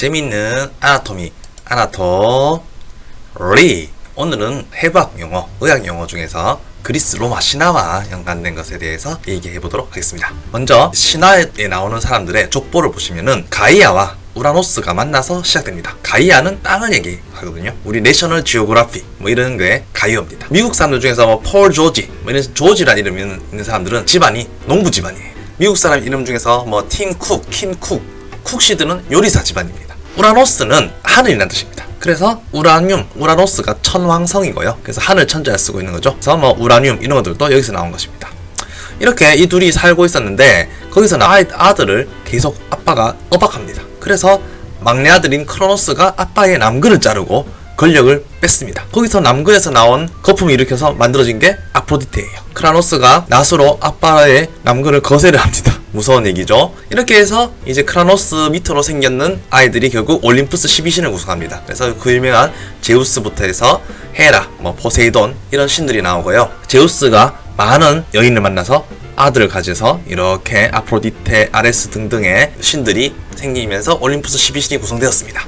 재미있는 아나토미, 아나토리. 오늘은 해부학 용어, 의학 용어 중에서 그리스 로마 신화와 연관된 것에 대해서 얘기해 보도록 하겠습니다. 먼저 신화에 나오는 사람들의 족보를 보시면은 가이아와 우라노스가 만나서 시작됩니다. 가이아는 땅을 얘기하거든요. 우리 내셔널 지오그래피 뭐 이런 거에 가이어입니다. 미국 사람들 중에서 뭐 폴 조지, 뭐 이런 조지라는 이름이 있는 사람들은 집안이 농부 집안이에요. 미국 사람 이름 중에서 뭐 팀 쿡, 킨 쿡, 쿡시드는 요리사 집안입니다. 우라노스는 하늘이라는 뜻입니다. 그래서 우라노스가 천왕성이고요. 그래서 하늘 천자를 쓰고 있는 거죠. 그래서 뭐 우라늄 이런 것들도 여기서 나온 것입니다. 이렇게 이 둘이 살고 있었는데 거기서 아들을 계속 아빠가 억압합니다. 그래서 막내 아들인 크로노스가 아빠의 남근을 자르고 권력을 뺐습니다. 거기서 남근에서 나온 거품을 일으켜서 만들어진 게 아프로디테예요. 크라노스가 낫으로 아빠의 남근을 거세를 합니다. 무서운 얘기죠. 이렇게 해서 이제 크라노스 밑으로 생겼는 아이들이 결국 올림푸스 12신을 구성합니다. 그래서 그 유명한 제우스부터 해서 헤라, 뭐 포세이돈 이런 신들이 나오고요. 제우스가 많은 여인을 만나서 아들을 가져서 이렇게 아프로디테, 아레스 등등의 신들이 생기면서 올림푸스 12신이 구성되었습니다.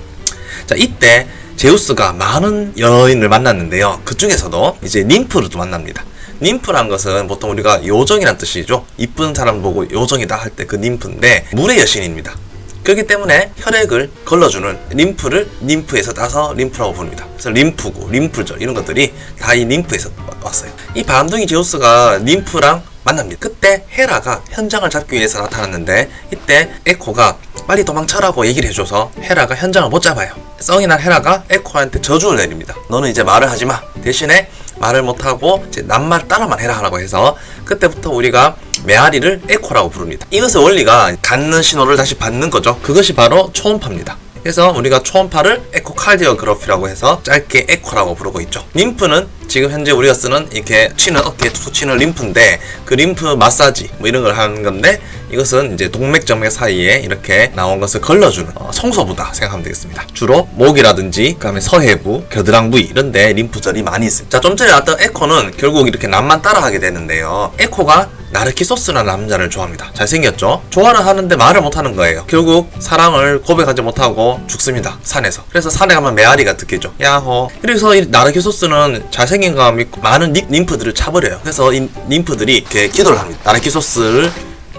자, 이때 제우스가 많은 여인을 만났는데요. 그 중에서도 이제 ним프를 또 만납니다. ним프란 것은 보통 우리가 요정이란 뜻이죠. 이쁜 사람 보고 요정이다 할 때 그 ним프인데 물의 여신입니다. 그렇기 때문에 혈액을 걸러주는 림프를 ним프에서 따서 림프라고 부릅니다. 그래서 림프구, 림프절 이런 것들이 다 이 림프에서 왔어요. 이 바람둥이 제우스가 림프랑 만납니다. 그때 헤라가 현장을 잡기 위해서 나타났는데 이때 에코가 빨리 도망쳐라고 얘기를 해줘서 헤라가 현장을 못 잡아요. 썽이 난 헤라가 에코한테 저주를 내립니다. 너는 이제 말을 하지마. 대신에 말을 못하고 이제 남말 따라만 해라 하라고 해서 그때부터 우리가 메아리를 에코라고 부릅니다. 이것의 원리가 갖는 신호를 다시 받는 거죠. 그것이 바로 초음파입니다. 그래서 우리가 초음파를 에코카디오그래피라고 해서 짧게 에코라고 부르고 있죠. 림프는 지금 현재 우리가 쓰는 이렇게 치는 어깨에 툭툭 치는 림프인데 그 림프 마사지 뭐 이런 걸 하는 건데 이것은 이제 동맥정맥 사이에 이렇게 나온 것을 걸러주는 성소부다 생각하면 되겠습니다. 주로 목이라든지 그다음에 서해부, 겨드랑 부위 이런데 림프절이 많이 있습니다. 자, 좀 전에 나왔던 에코는 결국 이렇게 남만 따라하게 되는데요. 에코가 나르키소스라는 남자를 좋아합니다. 잘생겼죠? 좋아를 하는데 말을 못하는 거예요. 결국 사랑을 고백하지 못하고 죽습니다. 산에서. 그래서 산에 가면 메아리가 듣겠죠. 야호. 그래서 이 나르키소스는 잘생긴 거 믿고 많은 ним프들을 차버려요. 그래서 이 ним프들이 이렇게 기도를 합니다. 나르키소스를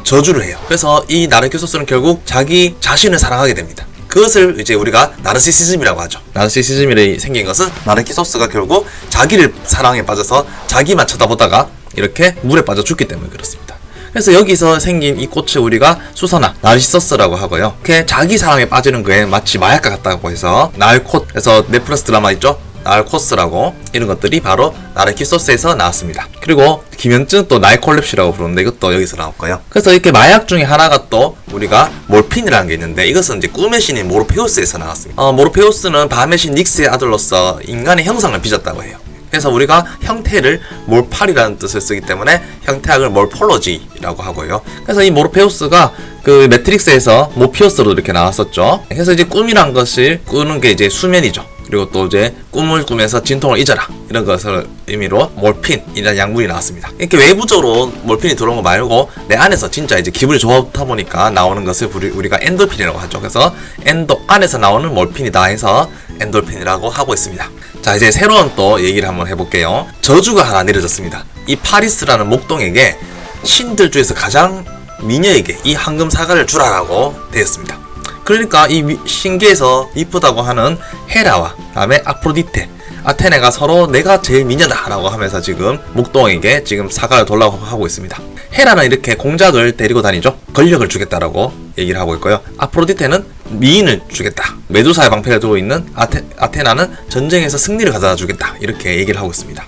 저주를 해요. 그래서 이 나르키소스는 결국 자기 자신을 사랑하게 됩니다. 그것을 이제 우리가 나르시시즘이라고 하죠. 나르시시즘이 생긴 것은 나르키소스가 결국 자기를 사랑에 빠져서 자기만 쳐다보다가 이렇게 물에 빠져 죽기 때문에 그렇습니다. 그래서 여기서 생긴 이 꽃을 우리가 수선화, 나르시서스라고 하고요. 이렇게 자기 사랑에 빠지는 거에 마치 마약과 같다고 해서 날콧, 그래서 넷플릭스 드라마 있죠? 날코스라고 이런 것들이 바로 나르키소스에서 나왔습니다. 그리고 김현증 또 나이콜랩시라고 부르는데 이것도 여기서 나왔고요. 그래서 이렇게 마약 중에 하나가 또 우리가 몰핀이라는 게 있는데 이것은 이제 꿈의 신인 모르페우스에서 나왔습니다. 모르페우스는 밤의 신 닉스의 아들로서 인간의 형상을 빚었다고 해요. 그래서 우리가 형태를 몰팔이라는 뜻을 쓰기 때문에 형태학을 몰폴로지라고 하고요. 그래서 이 모르페우스가 그 매트릭스에서 모피어스로 이렇게 나왔었죠. 그래서 이제 꿈이란 것을 꾸는 게 이제 수면이죠. 그리고 또 이제 꿈을 꾸면서 진통을 잊어라 이런 것을 의미로 몰핀이라는 약물이 나왔습니다. 이렇게 외부적으로 몰핀이 들어온 거 말고 내 안에서 진짜 이제 기분이 좋다 보니까 나오는 것을 우리가 엔돌핀이라고 하죠. 그래서 안에서 나오는 몰핀이다 해서 엔돌핀이라고 하고 있습니다. 자, 이제 새로운 또 얘기를 한번 해볼게요. 저주가 하나 내려졌습니다. 이 파리스라는 목동에게 신들 중에서 가장 미녀에게 이 황금 사과를 주라라고 되었습니다. 그러니까 이 신기해서 이쁘다고 하는 헤라와 다음에 아프로디테, 아테네가 서로 내가 제일 미녀다 라고 하면서 지금 목동에게 지금 사과를 돌라고 하고 있습니다. 헤라는 이렇게 공작을 데리고 다니죠. 권력을 주겠다라고 얘기를 하고 있고요. 아프로디테는 미인을 주겠다. 메두사의 방패를 들고 있는 아테나는 전쟁에서 승리를 가져다 주겠다. 이렇게 얘기를 하고 있습니다.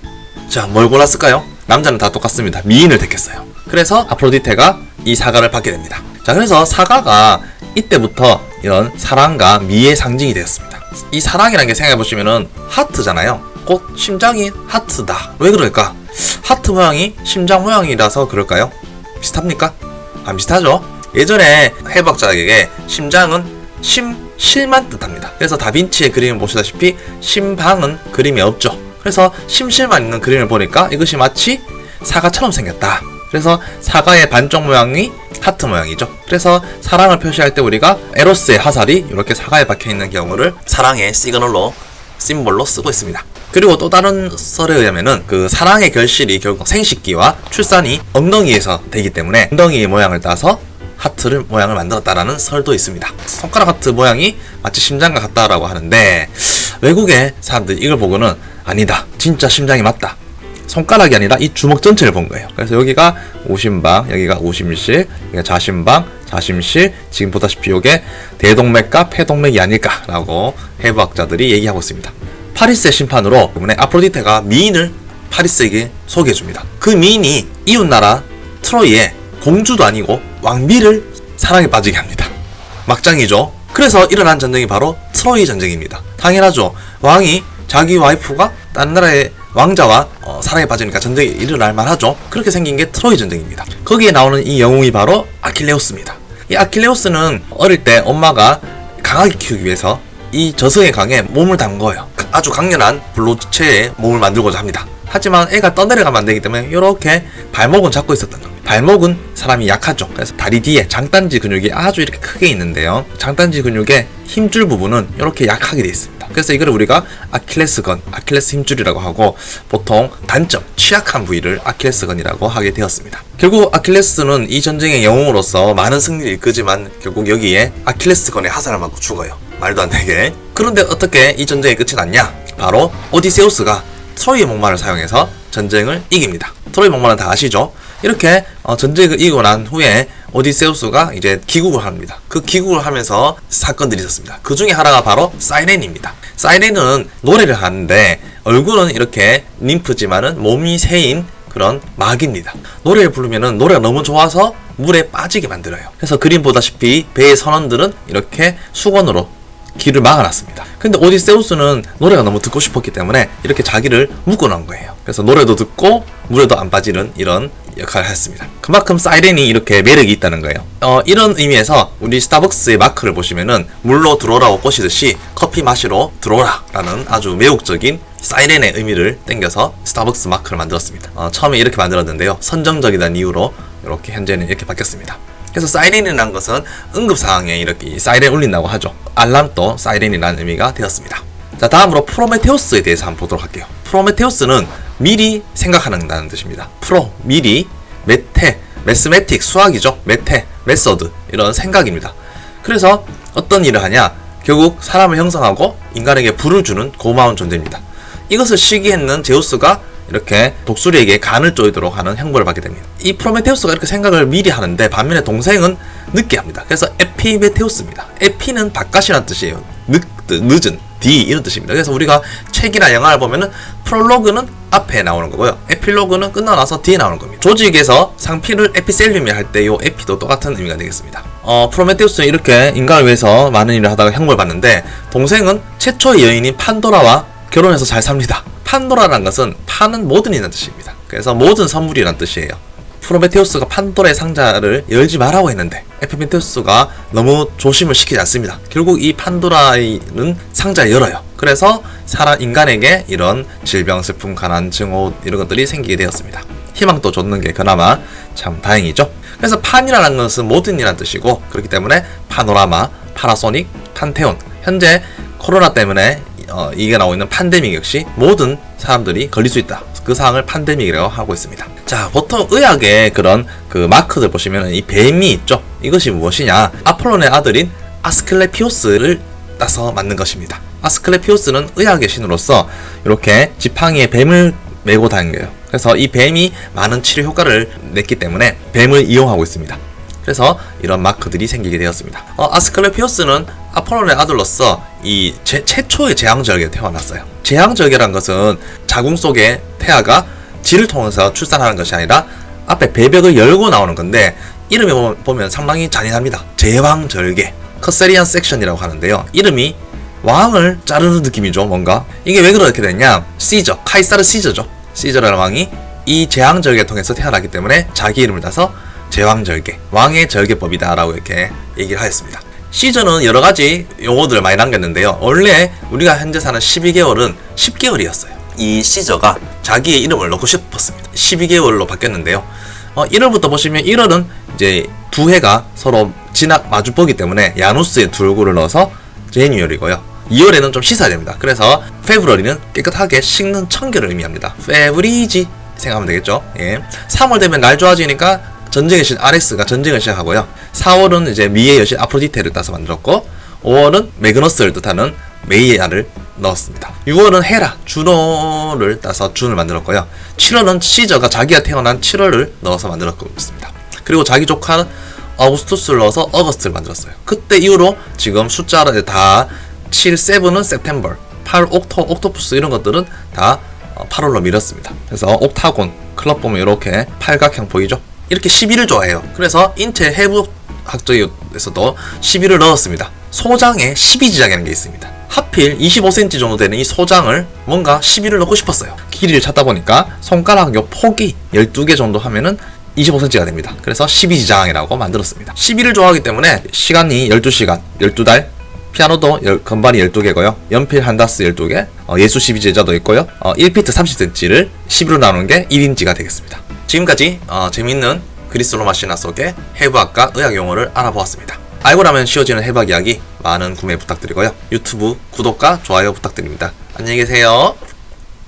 자, 뭘 골랐을까요? 남자는 다 똑같습니다. 미인을 택했어요. 그래서 아프로디테가 이 사과를 받게 됩니다. 자, 그래서 사과가 이때부터 이런 사랑과 미의 상징이 되었습니다. 이 사랑이라는 게 생각해보시면은 하트잖아요. 곧 심장이 하트다. 왜 그럴까? 하트 모양이 심장 모양이라서 그럴까요? 비슷합니까? 안 비슷하죠? 예전에 해부학자에게 심장은 실만 뜻합니다. 그래서 다빈치의 그림을 보시다시피 심방은 그림이 없죠. 그래서 심실만 있는 그림을 보니까 이것이 마치 사과처럼 생겼다. 그래서 사과의 반쪽 모양이 하트 모양이죠. 그래서 사랑을 표시할 때 우리가 에로스의 화살이 이렇게 사과에 박혀있는 경우를 사랑의 시그널로 심볼로 쓰고 있습니다. 그리고 또 다른 썰에 의하면은 그 사랑의 결실이 결국 생식기와 출산이 엉덩이에서 되기 때문에 엉덩이 모양을 따서 하트를 모양을 만들었다라는 설도 있습니다. 손가락 하트 모양이 마치 심장과 같다라고 하는데 외국의 사람들이 이걸 보고는 아니다, 진짜 심장이 맞다, 손가락이 아니라 이 주먹 전체를 본 거예요. 그래서 여기가 오심방, 여기가 오심실, 여기가 자심방, 자심실, 지금 보다시피 이게 대동맥과 폐동맥이 아닐까라고 해부학자들이 얘기하고 있습니다. 파리스의 심판으로 이번에 아프로디테가 미인을 파리스에게 소개해줍니다. 그 미인이 이웃나라 트로이의 공주도 아니고 왕비를 사랑에 빠지게 합니다. 막장이죠. 그래서 일어난 전쟁이 바로 트로이 전쟁입니다. 당연하죠. 왕이 자기 와이프가 다른 나라의 왕자와 사랑에 빠지니까 전쟁이 일어날 만하죠. 그렇게 생긴 게 트로이 전쟁입니다. 거기에 나오는 이 영웅이 바로 아킬레우스입니다. 이 아킬레우스는 어릴 때 엄마가 강하게 키우기 위해서 이 저승의 강에 몸을 담궈요. 아주 강렬한 불로체에 몸을 만들고자 합니다. 하지만 애가 떠내려가면 안 되기 때문에 이렇게 발목은 잡고 있었던 겁니다. 발목은 사람이 약하죠. 그래서 다리 뒤에 장단지 근육이 아주 이렇게 크게 있는데요. 장단지 근육의 힘줄 부분은 이렇게 약하게 되어 있습니다. 그래서 이걸 우리가 아킬레스건, 아킬레스 힘줄이라고 하고 보통 단점, 취약한 부위를 아킬레스건이라고 하게 되었습니다. 결국 아킬레스는 이 전쟁의 영웅으로서 많은 승리를 이끄지만 결국 여기에 아킬레스건에 화살을 맞고 죽어요. 말도 안 되게. 그런데 어떻게 이 전쟁이 끝이 났냐? 바로 오디세우스가 트로이의 목마를 사용해서 전쟁을 이깁니다. 트로이 목마는 다 아시죠? 이렇게 전쟁을 이기고 난 후에 오디세우스가 이제 귀국을 합니다. 그 귀국을 하면서 사건들이 있었습니다. 그 중에 하나가 바로 사이렌입니다. 사이렌은 노래를 하는데 얼굴은 이렇게 ним프지만은 몸이 새인 그런 마귀입니다. 노래를 부르면은 노래가 너무 좋아서 물에 빠지게 만들어요. 그래서 그림 보다시피 배의 선원들은 이렇게 수건으로 길을 막아놨습니다. 근데 오디세우스는 노래가 너무 듣고 싶었기 때문에 이렇게 자기를 묶어놓은 거예요. 그래서 노래도 듣고 물에도 안 빠지는 이런 역할을 했습니다. 그만큼 사이렌이 이렇게 매력이 있다는 거예요. 이런 의미에서 우리 스타벅스의 마크를 보시면은 물로 들어오라고 꼬시듯이 커피 마시러 들어오라 라는 아주 매혹적인 사이렌의 의미를 땡겨서 스타벅스 마크를 만들었습니다. 처음에 이렇게 만들었는데요. 선정적이라는 이유로 이렇게 현재는 이렇게 바뀌었습니다. 그래서 사이렌이라는 것은 응급상황에 이렇게 사이렌 울린다고 하죠. 알람도 사이렌이라는 의미가 되었습니다. 자, 다음으로 프로메테우스에 대해서 한번 보도록 할게요. 프로메테우스는 미리 생각한다는 뜻입니다. 프로, 미리, 메테, 매스매틱, 수학이죠. 메테, 메서드, 이런 생각입니다. 그래서 어떤 일을 하냐? 결국 사람을 형성하고 인간에게 불을 주는 고마운 존재입니다. 이것을 시기했는 제우스가 이렇게 독수리에게 간을 쪼이도록 하는 형벌을 받게 됩니다. 이 프로메테우스가 이렇게 생각을 미리 하는데 반면에 동생은 늦게 합니다. 그래서 에피메테우스입니다. 에피는 바깥이라는 뜻이에요. 늦은, 뒤 이런 뜻입니다. 그래서 우리가 책이나 영화를 보면은 프롤로그는 앞에 나오는 거고요. 에필로그는 끝나나서 뒤에 나오는 겁니다. 조직에서 상피를 에피셀륨이 할 때 이 에피도 똑같은 의미가 되겠습니다. 프로메테우스는 이렇게 인간을 위해서 많은 일을 하다가 형벌을 받는데 동생은 최초의 여인인 판도라와 결혼해서 잘 삽니다. 판도라라는 것은 판은 모든이라는 뜻입니다. 그래서 모든 선물이라는 뜻이에요. 프로메테우스가 판도라의 상자를 열지 말라고 했는데 에피메테우스가 너무 조심을 시키지 않습니다. 결국 이 판도라는 상자를 열어요. 그래서 인간에게 이런 질병, 슬픔, 가난, 증오 이런 것들이 생기게 되었습니다. 희망도 줬는 게 그나마 참 다행이죠. 그래서 판이라는 것은 모든이라는 뜻이고 그렇기 때문에 파노라마, 파라소닉, 판테온, 현재 코로나 때문에 이게 나오고 있는 팬데믹 역시 모든 사람들이 걸릴 수 있다. 그 사항을 팬데믹이라고 하고 있습니다. 자, 보통 의학의 그런 그 마크들 보시면 이 뱀이 있죠. 이것이 무엇이냐? 아폴론의 아들인 아스클레피오스를 따서 만든 것입니다. 아스클레피오스는 의학의 신으로서 이렇게 지팡이에 뱀을 메고 다닌 거예요. 그래서 이 뱀이 많은 치료 효과를 냈기 때문에 뱀을 이용하고 있습니다. 그래서 이런 마크들이 생기게 되었습니다. 아스클레피오스는 아폴론의 아들로서 이 최초의 제왕절개에 태어났어요. 제왕절개란 것은 자궁 속에 태아가 질을 통해서 출산하는 것이 아니라 앞에 배벽을 열고 나오는 건데 이름이 보면 상당히 잔인합니다. 제왕절개, 커세리안 섹션이라고 하는데요. 이름이 왕을 자르는 느낌이죠. 뭔가 이게 왜 그렇게 됐냐? 시저, 카이사르 시저죠. 시저라는 왕이 이 제왕절개를 통해서 태어났기 때문에 자기 이름을 따서 제왕절개, 왕의 절개법이다 라고 이렇게 얘기를 하였습니다. 시저는 여러가지 용어들을 많이 남겼는데요. 원래 우리가 현재 사는 12개월은 10개월이었어요. 이 시저가 자기의 이름을 넣고 싶었습니다. 12개월로 바뀌었는데요. 1월부터 보시면 1월은 이제 두 해가 서로 진학 마주보기 때문에 야누스의 두 얼굴을 넣어서 제니얼이고요. 2월에는 좀 씻어야 됩니다. 그래서 페브러리는 깨끗하게 식는 청결을 의미합니다. 페브리지 생각하면 되겠죠. 예. 3월 되면 날 좋아지니까 전쟁의 신 아레스가 전쟁을 시작하고요. 4월은 이제 미의 여신 아프로디테를 따서 만들었고 5월은 매그너스를 뜻하는 메이아를 넣었습니다. 6월은 헤라, 주노를 따서 준을 만들었고요. 7월은 시저가 자기가 태어난 7월을 넣어서 만들었고 있습니다. 그리고 자기 조카 어구스투스를 넣어서 어거스트를 만들었어요. 그때 이후로 지금 숫자를 다 7, 7은 September, 8, 옥토푸스 이런 것들은 다 8월로 밀었습니다. 그래서 옥타곤, 클럽 보면 이렇게 팔각형 보이죠? 이렇게 11을 좋아해요. 그래서 인텔 해부학적에서도 11을 넣었습니다. 소장에 12지장이라는 게 있습니다. 하필 25cm 정도 되는 이 소장을 뭔가 11을 넣고 싶었어요. 길이를 찾다 보니까 손가락 요 폭이 12개 정도 하면은 25cm가 됩니다. 그래서 12지장이라고 만들었습니다. 11을 좋아하기 때문에 시간이 12시간, 12달, 피아노도 건반이 12개고요. 연필 한 다스 12개, 예수 12제자도 있고요. 1피트 30cm를 11로 나누는 게 1인치가 되겠습니다. 지금까지 재밌는 그리스 로마 신화 속의 해부학과 의학 용어를 알아보았습니다. 알고 나면 쉬워지는 해부학 이야기 많은 구매 부탁드리고요. 유튜브 구독과 좋아요 부탁드립니다. 안녕히 계세요.